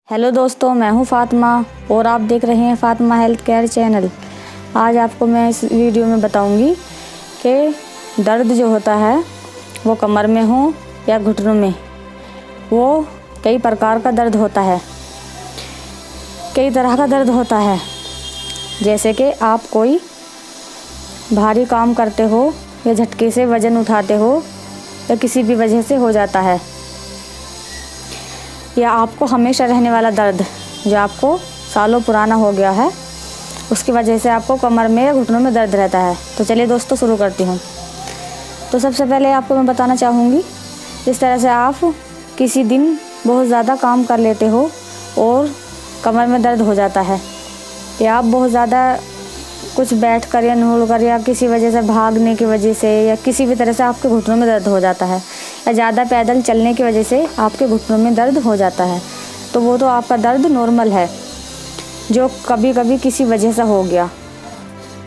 Hello दोस्तों, मैं हूं फातिमा और आप देख रहे हैं फातिमा हेल्थ केयर चैनल। आज आपको मैं इस वीडियो में बताऊंगी कि दर्द जो होता है वो कमर में हो या घुटनों में, वो कई प्रकार का दर्द होता है, कई तरह का दर्द होता है। जैसे कि आप कोई भारी काम करते हो या झटके से वज़न उठाते हो या किसी भी वजह से हो जाता है, या आपको हमेशा रहने वाला दर्द जो आपको सालों पुराना हो गया है, उसकी वजह से आपको कमर में या घुटनों में दर्द रहता है। तो चलिए दोस्तों शुरू करती हूँ। तो सबसे पहले आपको मैं बताना चाहूँगी, जिस तरह से आप किसी दिन बहुत ज़्यादा काम कर लेते हो और कमर में दर्द हो जाता है, या आप बहुत ज़्यादा कुछ बैठ कर या नूड़ कर या किसी वजह से भागने की वजह से या किसी भी तरह से आपके घुटनों में दर्द हो जाता है, या ज़्यादा पैदल चलने की वजह से आपके घुटनों में दर्द हो जाता है, तो वो तो आपका दर्द नॉर्मल है जो कभी कभी किसी वजह से हो गया।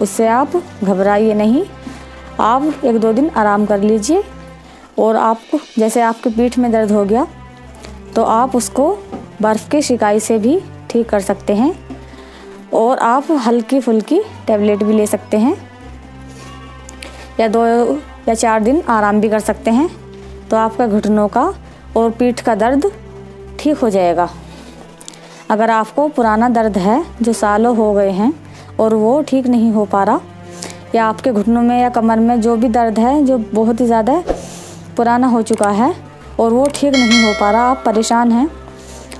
उससे आप घबराइए नहीं, आप 1-2 दिन आराम कर लीजिए। और आपको जैसे आपकी पीठ में दर्द हो गया तो आप उसको बर्फ़ की शिकाई से भी ठीक कर सकते हैं, और आप हल्की फुल्की टैबलेट भी ले सकते हैं, या 2 या 4 दिन आराम भी कर सकते हैं, तो आपका घुटनों का और पीठ का दर्द ठीक हो जाएगा। अगर आपको पुराना दर्द है जो सालों हो गए हैं और वो ठीक नहीं हो पा रहा, या आपके घुटनों में या कमर में जो भी दर्द है जो बहुत ही ज़्यादा पुराना हो चुका है और वो ठीक नहीं हो पा रहा, आप परेशान हैं,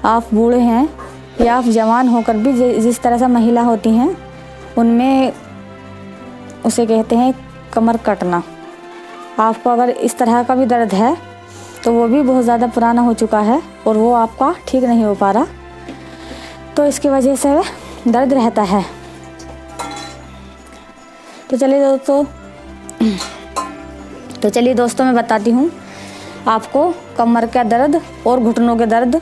आप बूढ़े हैं या आप जवान होकर भी जिस तरह से महिला होती हैं उनमें उसे कहते हैं कमर कटना, आपको अगर इस तरह का भी दर्द है तो वो भी बहुत ज़्यादा पुराना हो चुका है और वो आपका ठीक नहीं हो पा रहा, तो इसकी वजह से दर्द रहता है। तो चलिए दोस्तों मैं बताती हूँ आपको कमर का दर्द और घुटनों के दर्द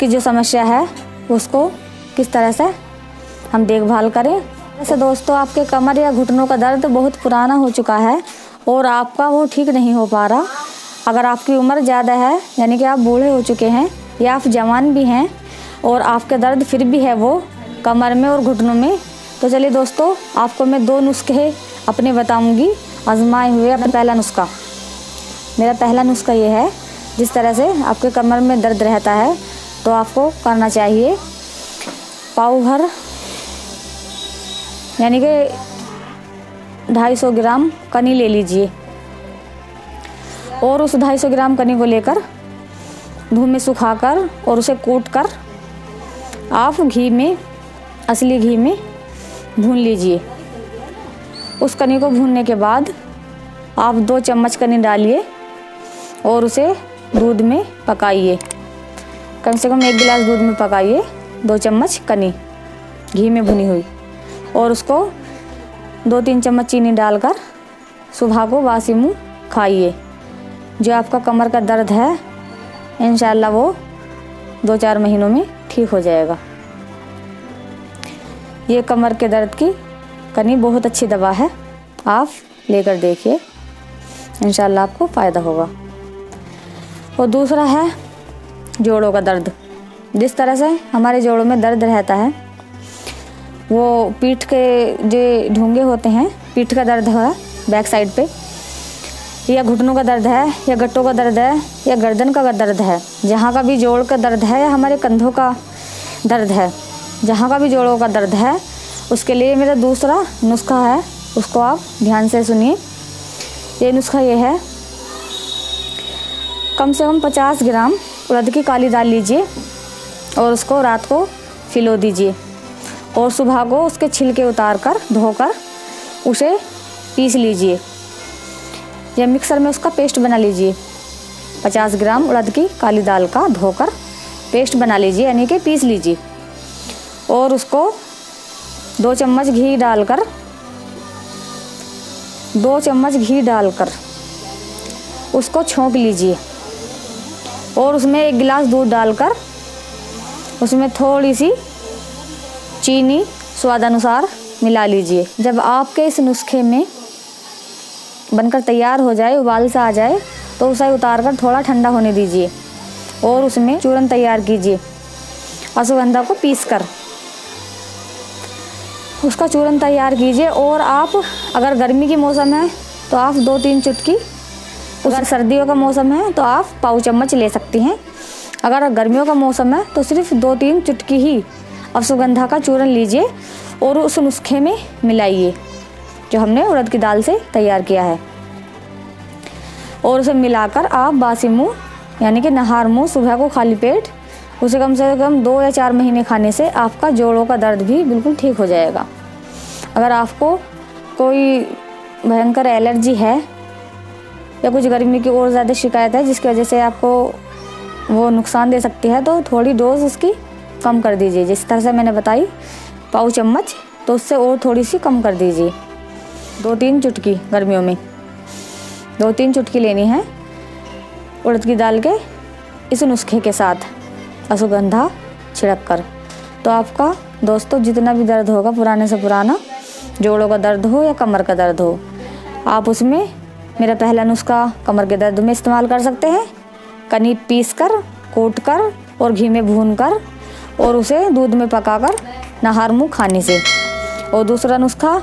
की जो समस्या है उसको किस तरह से हम देखभाल करें। वैसे दोस्तों, आपके कमर या घुटनों का दर्द बहुत पुराना हो चुका है और आपका वो ठीक नहीं हो पा रहा, अगर आपकी उम्र ज़्यादा है यानी कि आप बूढ़े हो चुके हैं या आप जवान भी हैं और आपके दर्द फिर भी है वो कमर में और घुटनों में, तो चलिए दोस्तों आपको मैं 2 नुस्खे अपने बताऊंगी आजमाए हुए। अपना मेरा पहला नुस्खा ये है, जिस तरह से आपके कमर में दर्द रहता है तो आपको करना चाहिए पाव भर यानी कि 250 ग्राम कनी ले लीजिए, और उस 250 ग्राम कनी को लेकर धूप में सुखाकर और उसे कूट कर आप असली घी में भून लीजिए। उस कनी को भूनने के बाद आप 2 चम्मच कनी डालिए और उसे दूध में पकाइए, कम से कम 1 गिलास दूध में पकाइए 2 चम्मच कनी घी में भुनी हुई, और उसको 2-3 चम्मच चीनी डालकर सुबह को वासी मुँह खाइए। जो आपका कमर का दर्द है इंशाल्लाह वो 2-4 महीनों में ठीक हो जाएगा। ये कमर के दर्द की कनी बहुत अच्छी दवा है, आप लेकर देखिए, इंशाल्लाह आपको फ़ायदा होगा। और दूसरा है जोड़ों का दर्द। जिस तरह से हमारे जोड़ों में दर्द रहता है, वो पीठ के जो ढूंगे होते हैं, पीठ का दर्द है बैक साइड पे, या घुटनों का दर्द है, या गट्टों का दर्द है, या गर्दन का दर्द है, जहाँ का भी जोड़ का दर्द है, या हमारे कंधों का दर्द है, जहाँ का भी जोड़ों का दर्द है, उसके लिए मेरा दूसरा नुस्खा है, उसको आप ध्यान से सुनिए। ये नुस्खा ये है, कम से कम 50 ग्राम उड़द की काली दाल लीजिए और उसको रात को भिगो दीजिए, और सुबह को उसके छिलके उतार कर धोकर उसे पीस लीजिए, या मिक्सर में उसका पेस्ट बना लीजिए। 50 ग्राम उड़द की काली दाल का धोकर पेस्ट बना लीजिए यानी कि पीस लीजिए, और उसको 2 चम्मच घी डालकर उसको छोंक लीजिए, और उसमें 1 गिलास दूध डालकर उसमें थोड़ी सी चीनी स्वादानुसार मिला लीजिए। जब आपके इस नुस्खे में बनकर तैयार हो जाए, उबाल सा आ जाए, तो उसे उतार कर थोड़ा ठंडा होने दीजिए और उसमें चूरन तैयार कीजिए। अश्वगंधा को पीसकर उसका चूर्ण तैयार कीजिए। और आप अगर गर्मी की मौसम है तो आप 2-3 चुटकी, अगर सर्दियों का मौसम है तो आप पाव चम्मच ले सकती हैं। अगर गर्मियों का मौसम है तो सिर्फ 2-3 चुटकी ही अश्वगंधा का चूर्ण लीजिए और उस नुस्खे में मिलाइए जो हमने उड़द की दाल से तैयार किया है। और उसे मिलाकर आप बासी मुँह यानी कि नहार मुँह सुबह को खाली पेट उसे कम से कम 2 या 4 महीने खाने से आपका जोड़ों का दर्द भी बिल्कुल ठीक हो जाएगा। अगर आपको कोई भयंकर एलर्जी है या कुछ गर्मी की और ज़्यादा शिकायत है जिसकी वजह से आपको वो नुकसान दे सकती है तो थोड़ी डोज उसकी कम कर दीजिए। जिस तरह से मैंने बताई पाव चम्मच, तो उससे और थोड़ी सी कम कर दीजिए। 2-3 चुटकी गर्मियों में 2-3 चुटकी लेनी है उड़द की दाल के इस नुस्खे के साथ अश्वगंधा छिड़क कर। तो आपका दोस्तों जितना भी दर्द होगा पुराने से पुराना, जोड़ों का दर्द हो या कमर का दर्द हो, आप उसमें मेरा पहला नुस्खा कमर के दर्द में इस्तेमाल कर सकते हैं। कनी पीस कर, कूट कर और घी में भून कर और उसे दूध में पकाकर नहार मुँह खाने से। और दूसरा नुस्खा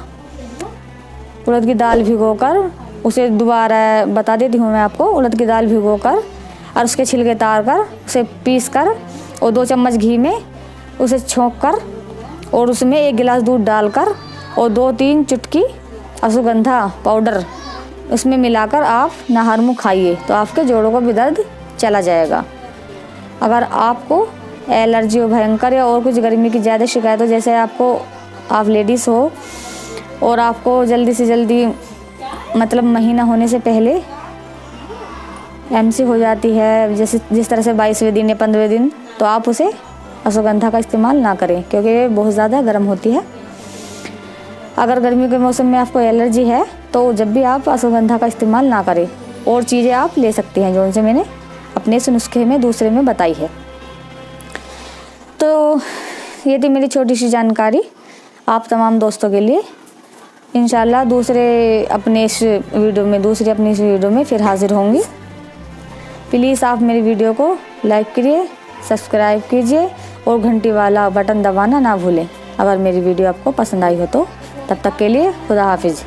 उड़द की दाल भिगोकर, उसे दोबारा बता देती हूँ मैं आपको। उड़द की दाल भिगोकर और उसके छिलके उतार कर उसे पीस कर और 2 चम्मच घी में उसे छोंक कर और उसमें 1 गिलास दूध डालकर और 2-3 चुटकी अश्वगंधा पाउडर उसमें मिलाकर आप नहार मुँह खाइए तो आपके जोड़ों का भी दर्द चला जाएगा। अगर आपको एलर्जी हो भयंकर या और कुछ गर्मी की ज़्यादा शिकायत हो, जैसे आप लेडीज़ हो और आपको जल्दी से जल्दी मतलब महीना होने से पहले MC हो जाती है, जिस तरह से 22वें दिन या 15वें दिन, तो आप उसे अश्वगंधा का इस्तेमाल ना करें क्योंकि ये बहुत ज़्यादा गर्म होती है। अगर गर्मी के मौसम में आपको एलर्जी है तो जब भी आप अश्वगंधा का इस्तेमाल ना करें। और चीज़ें आप ले सकती हैं जो उनसे मैंने अपने इस नुस्खे में दूसरे में बताई है। तो ये थी मेरी छोटी सी जानकारी आप तमाम दोस्तों के लिए। इंशाल्लाह दूसरी अपनी इस वीडियो में फिर हाजिर होंगी। प्लीज़ आप मेरी वीडियो को लाइक करिए, सब्सक्राइब कीजिए और घंटी वाला बटन दबाना ना भूलें अगर मेरी वीडियो आपको पसंद आई हो तो। तब तक के लिए खुदा हाफिज़।